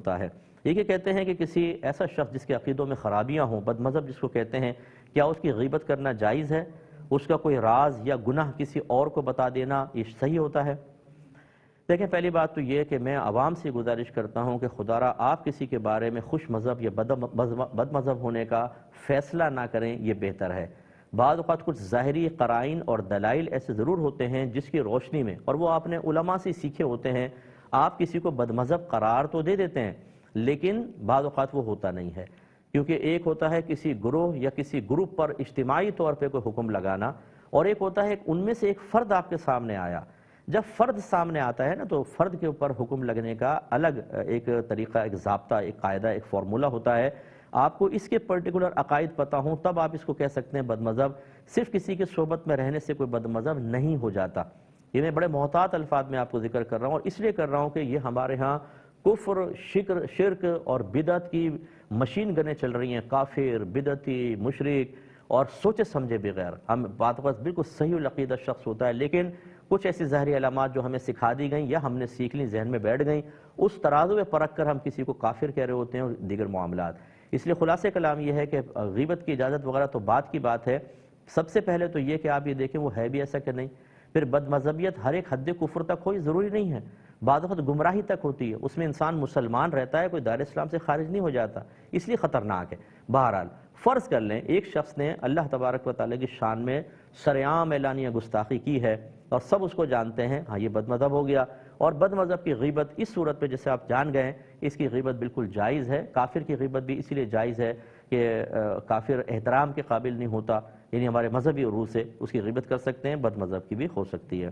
ہوتا ہے۔ یہ کہتے ہیں کہ کسی ایسا شخص جس کے عقیدوں میں خرابیاں ہوں، بد مذہب جس کو کہتے ہیں، کیا اس کی غیبت کرنا جائز ہے؟ اس کا کوئی راز یا گناہ کسی اور کو بتا دینا یہ صحیح ہوتا ہے؟ دیکھیں، پہلی بات تو یہ کہ میں عوام سے گزارش کرتا ہوں کہ خدا را آپ کسی کے بارے میں خوش مذہب یا بد مذہب ہونے کا فیصلہ نہ کریں، یہ بہتر ہے۔ بعض اوقات کچھ ظاہری قرائن اور دلائل ایسے ضرور ہوتے ہیں جس کی روشنی میں، اور وہ آپ نے علماء سے سیکھے ہوتے ہیں، آپ کسی کو بد مذہب قرار تو دے دیتے ہیں، لیکن بعض اوقات وہ ہوتا نہیں ہے، کیونکہ ایک ہوتا ہے کسی گروہ یا کسی گروپ پر اجتماعی طور پہ کوئی حکم لگانا، اور ایک ہوتا ہے ان میں سے ایک فرد آپ کے سامنے آیا۔ جب فرد سامنے آتا ہے نا، تو فرد کے اوپر حکم لگنے کا الگ ایک طریقہ، ایک ضابطہ، ایک قاعدہ، ایک فارمولہ ہوتا ہے۔ آپ کو اس کے پرٹیکولر عقائد پتہ ہوں تب آپ اس کو کہہ سکتے ہیں بد مذہب۔ صرف کسی کے صحبت میں رہنے سے کوئی بد مذہب نہیں ہو جاتا۔ یہ میں بڑے محتاط الفاظ میں آپ کو ذکر کر رہا ہوں، اور اس لیے کر رہا ہوں کہ یہ ہمارے ہاں کفر، شرک اور بدعت کی مشین گنیں چل رہی ہیں۔ کافر، بدعتی، مشرک اور سوچے سمجھے بغیر ہم بات بالکل صحیح العقیدہ شخص ہوتا ہے، لیکن کچھ ایسی ظاہری علامات جو ہمیں سکھا دی گئیں یا ہم نے سیکھ لی، ذہن میں بیٹھ گئیں، اس ترازو میں پرکھ کر ہم کسی کو کافر کہہ رہے ہوتے ہیں اور دیگر معاملات۔ اس لیے خلاصہ کلام یہ ہے کہ غیبت کی اجازت وغیرہ تو بات کی بات ہے۔ سب سے پہلے تو یہ کہ آپ یہ دیکھیں وہ ہے بھی ایسا کہ نہیں۔ پھر بد مذہبیت ہر ایک حد کفر تک کوئی ضروری نہیں ہے، بعض وقت گمراہی تک ہوتی ہے، اس میں انسان مسلمان رہتا ہے، کوئی دائرہ اسلام سے خارج نہیں ہو جاتا، اس لیے خطرناک ہے۔ بہرحال فرض کر لیں ایک شخص نے اللہ تبارک و تعالیٰ کی شان میں سرعام اعلانیہ گستاخی کی ہے اور سب اس کو جانتے ہیں، ہاں یہ بد مذہب ہو گیا۔ اور بد مذہب کی غیبت اس صورت پہ جیسے آپ جان گئے، اس کی غیبت بالکل جائز ہے۔ کافر کی غیبت بھی اسی لیے جائز ہے کہ کافر احترام کے قابل نہیں ہوتا، یعنی ہمارے مذہبی روح سے اس کی غیبت کر سکتے ہیں، بد مذہب کی بھی ہو سکتی ہے۔